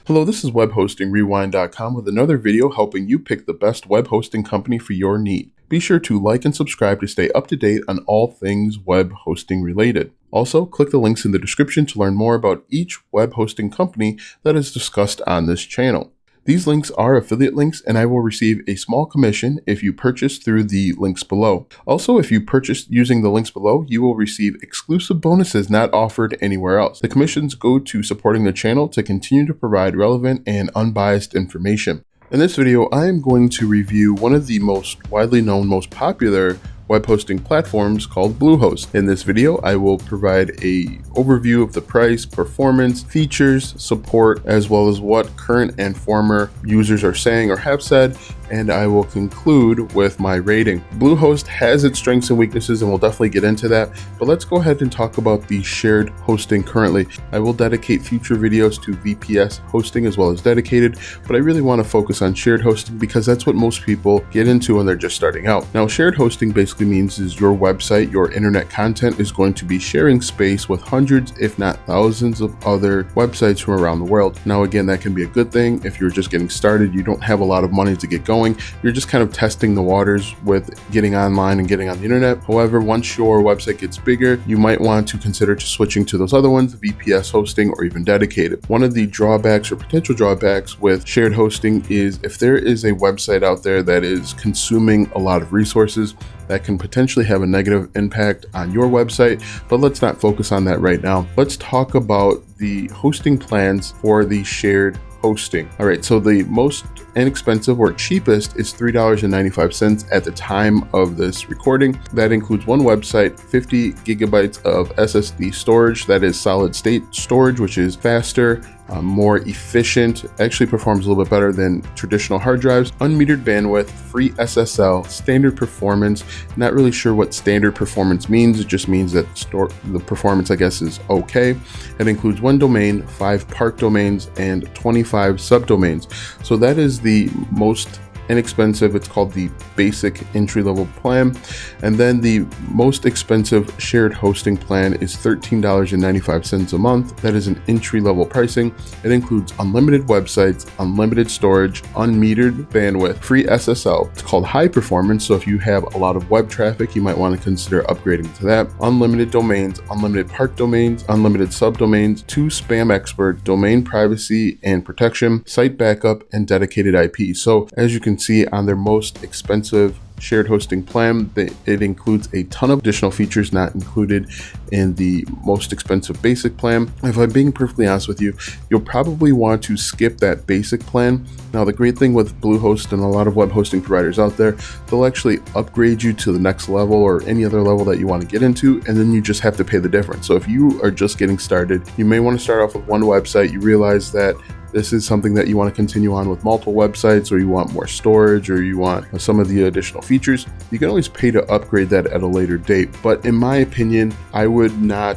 Hello, this is webhostingrewind.com with another video helping you pick the best web hosting company for your need. Be sure to like and subscribe to stay up to date on all things web hosting related. Also, click the links in the description to learn more about each web hosting company that is discussed on this channel. These links are affiliate links, and I will receive a small commission if you purchase through the links below. Also, if you purchase using the links below, you will receive exclusive bonuses not offered anywhere else. The commissions go to supporting the channel to continue to provide relevant and unbiased information. In this video, I am going to review one of the most widely known, most popular web hosting platforms called Bluehost. In this video, I will provide an overview of the price, performance, features, support, as well as what current and former users are saying or have said, and I will conclude with my rating. Bluehost has its strengths and weaknesses, and we'll definitely get into that, but let's go ahead and talk about the shared hosting currently. I will dedicate future videos to VPS hosting as well as dedicated, but I really want to focus on shared hosting because that's what most people get into when they're just starting out. Now, shared hosting basically means is your website, your internet content is going to be sharing space with hundreds, if not thousands of other websites from around the world. Now, again, that can be a good thing if you're just getting started, you don't have a lot of money to get going, you're just kind of testing the waters with getting online and getting on the internet. However, once your website gets bigger, you might want to consider switching to those other ones, VPS hosting or even dedicated. One of the drawbacks or potential drawbacks with shared hosting is if there is a website out there that is consuming a lot of resources, that can potentially have a negative impact on your website, but let's not focus on that right now. Let's talk about the hosting plans for the shared hosting. All right, so the most inexpensive or cheapest is $3.95 at the time of this recording. That includes one website, 50 gigabytes of SSD storage, that is solid state storage, which is faster, more efficient, actually performs a little bit better than traditional hard drives, unmetered bandwidth, free SSL, standard performance. Not really sure what standard performance means. It just means that the performance, I guess, is okay. It includes one domain, 5 park domains, and 25 subdomains. So that is the most inexpensive. It's called the basic entry-level plan. And then the most expensive shared hosting plan is $13.95 a month. That is an entry-level pricing. It includes unlimited websites, unlimited storage, unmetered bandwidth, free SSL. It's called high performance, so if you have a lot of web traffic, you might want to consider upgrading to that. Unlimited domains, unlimited park domains, unlimited subdomains, 2 spam expert, domain privacy and protection, site backup, and dedicated IP. So as you can see on their most expensive shared hosting plan, it includes a ton of additional features not included in the most expensive basic plan. If I'm being perfectly honest with you, you'll probably want to skip that basic plan. Now, the great thing with Bluehost and a lot of web hosting providers out there, they'll actually upgrade you to the next level or any other level that you want to get into, and then you just have to pay the difference. So if you are just getting started, you may want to start off with one website. You realize that this is something that you want to continue on with multiple websites, or you want more storage, or you want some of the additional features. You can always pay to upgrade that at a later date. But in my opinion, I would not,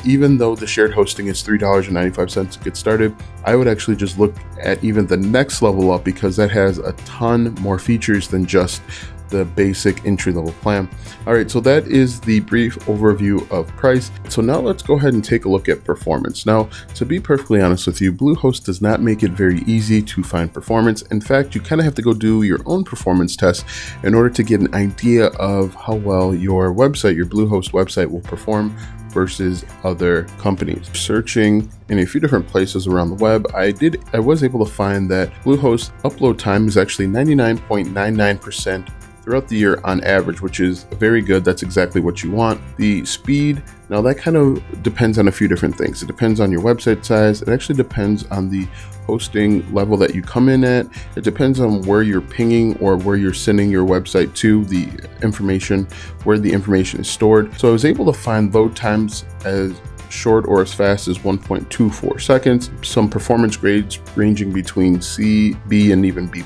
even though the shared hosting is $3.95 to get started, I would actually just look at even the next level up because that has a ton more features than just the basic entry-level plan. All right, so that is the brief overview of price. So now let's go ahead and take a look at performance. Now, to be perfectly honest with you, Bluehost does not make it very easy to find performance. In fact, you kind of have to go do your own performance test in order to get an idea of how well your website, your Bluehost website, will perform versus other companies. Searching in a few different places around the web, I was able to find that Bluehost upload time is actually 99.99% throughout the year on average, which is very good. That's exactly what you want. The speed, now that kind of depends on a few different things. It depends on your website size. It actually depends on the hosting level that you come in at. It depends on where you're pinging or where you're sending your website to, the information, where the information is stored. So I was able to find load times as short or as fast as 1.24 seconds, some performance grades ranging between C, B, and even B+.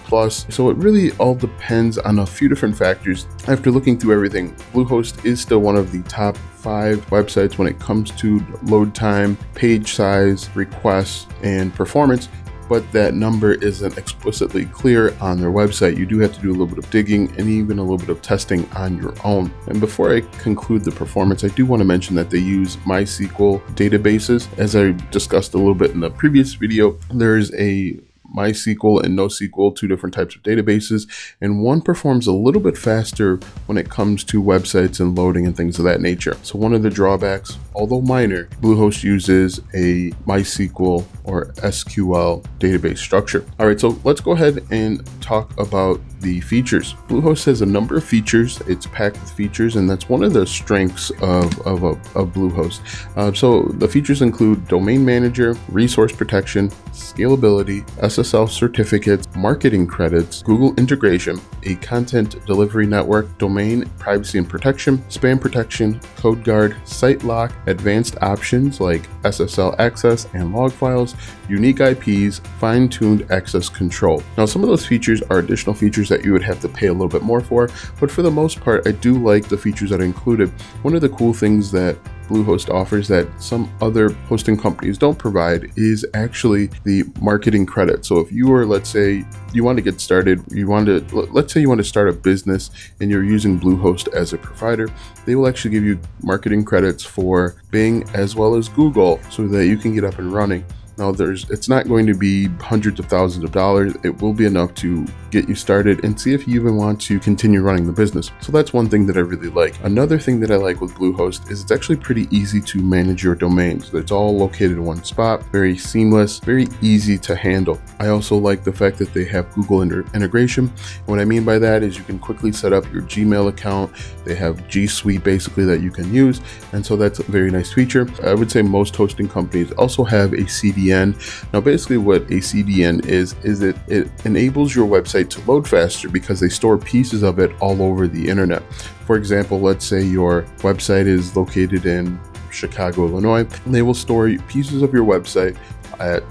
So it really all depends on a few different factors. After looking through everything, Bluehost is still one of the top 5 websites when it comes to load time, page size, requests, and performance. but that number isn't explicitly clear on their website. You do have to do a little bit of digging and even a little bit of testing on your own. And before I conclude the performance, I do want to mention that they use MySQL databases. As I discussed a little bit in the previous video, there's a MySQL and NoSQL, two different types of databases, and one performs a little bit faster when it comes to websites and loading and things of that nature. So one of the drawbacks, although minor, Bluehost uses a MySQL or SQL database structure. All right, so let's go ahead and talk about the features. Bluehost has a number of features. It's packed with features, and that's one of the strengths of Bluehost. So the features include domain manager, resource protection, scalability, SSL certificates, marketing credits, Google integration, a content delivery network, domain privacy and protection, spam protection, code guard, site lock, advanced options like SSL access and log files, unique IPs, fine-tuned access control. Now, some of those features are additional features that you would have to pay a little bit more for, but for the most part, I do like the features that are included. One of the cool things that Bluehost offers that some other hosting companies don't provide is actually the marketing credit. So if you are, let's say, you want to get started, let's say you want to start a business and you're using Bluehost as a provider, they will actually give you marketing credits for Bing as well as Google so that you can get up and running. Now, it's not going to be hundreds of thousands of dollars. It will be enough to get you started and see if you even want to continue running the business. So that's one thing that I really like. Another thing that I like with Bluehost is it's actually pretty easy to manage your domains. It's all located in one spot, very seamless, very easy to handle. I also like the fact that they have Google integration. What I mean by that is you can quickly set up your Gmail account. They have G Suite basically that you can use. And so that's a very nice feature. I would say most hosting companies also have a CDN. Now, basically what a CDN is it enables your website to load faster because they store pieces of it all over the internet. For example, let's say your website is located in Chicago, Illinois. They will store pieces of your website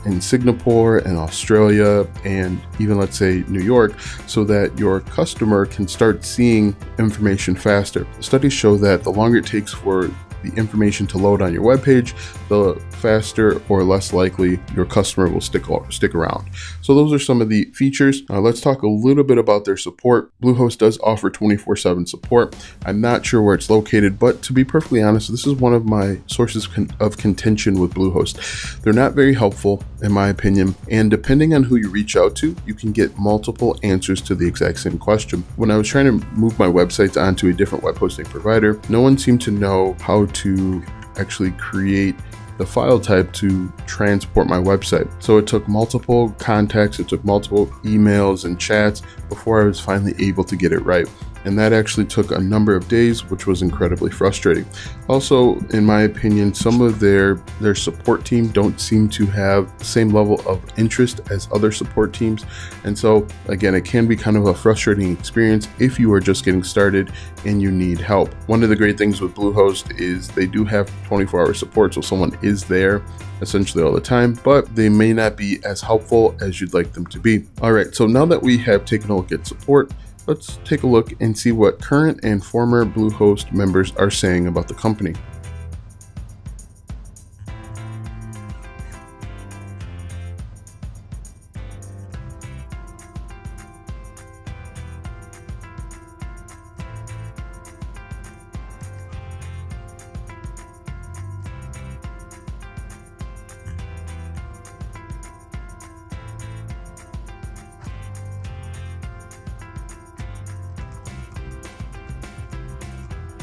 in Singapore and Australia and even, let's say, New York, so that your customer can start seeing information faster. Studies show that the longer it takes for the information to load on your webpage, the faster or less likely your customer will stick around. So those are some of the features. Let's talk a little bit about their support. Bluehost does offer 24/7 support. I'm not sure where it's located, but to be perfectly honest, this is one of my sources of contention with Bluehost. They're not very helpful, in my opinion, and depending on who you reach out to, you can get multiple answers to the exact same question. When I was trying to move my websites onto a different web hosting provider, no one seemed to know how to actually create the file type to transport my website. So it took multiple contacts, it took multiple emails and chats before I was finally able to get it right. And that actually took a number of days, which was incredibly frustrating. Also, in my opinion, some of their support team don't seem to have the same level of interest as other support teams. And so, again, it can be kind of a frustrating experience if you are just getting started and you need help. One of the great things with Bluehost is they do have 24-hour support, so someone is there essentially all the time, but they may not be as helpful as you'd like them to be. All right, so now that we have taken a look at support, let's take a look and see what current and former Bluehost members are saying about the company.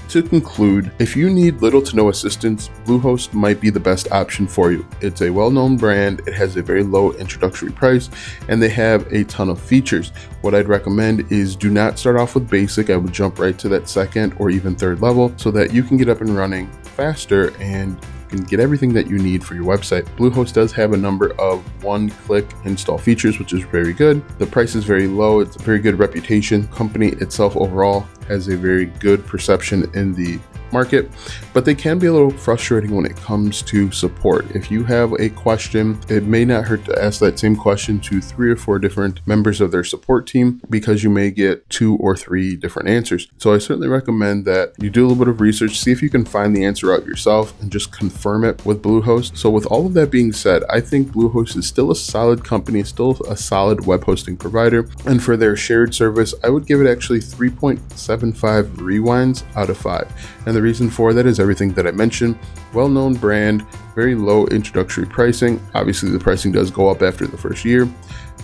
To conclude, if you need little to no assistance, Bluehost might be the best option for you. It's a well-known brand, it has a very low introductory price, and they have a ton of features. What I'd recommend is do not start off with basic. I would jump right to that second or even third level so that you can get up and running faster and can get everything that you need for your website. Bluehost does have a number of one-click install features, which is very good. The price is very low. It's a very good reputation. Company itself overall has a very good perception in the market, but they can be a little frustrating when it comes to support. If you have a question, it may not hurt to ask that same question to 3 or 4 different members of their support team, because you may get 2 or 3 different answers. So I certainly recommend that you do a little bit of research, see if you can find the answer out yourself, and just confirm it with Bluehost. So with all of that being said, I think Bluehost is still a solid company, still a solid web hosting provider, and for their shared service, I would give it actually 3.75 rewinds out of 5. And the reason for that is everything that I mentioned: well-known brand, very low introductory pricing. Obviously the pricing does go up after the first year.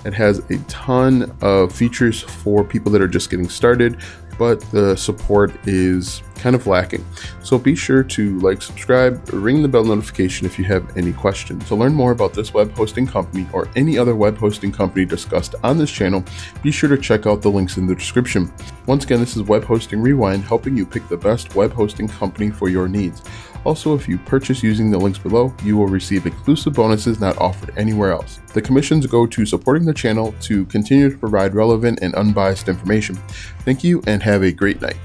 It has a ton of features for people that are just getting started, but the support is kind of lacking. So be sure to like, subscribe, ring the bell notification if you have any questions. To learn more about this web hosting company or any other web hosting company discussed on this channel, be sure to check out the links in the description. Once again, this is Web Hosting Rewind, helping you pick the best web hosting company for your needs. Also, if you purchase using the links below, you will receive exclusive bonuses not offered anywhere else. The commissions go to supporting the channel to continue to provide relevant and unbiased information. Thank you and have a great night.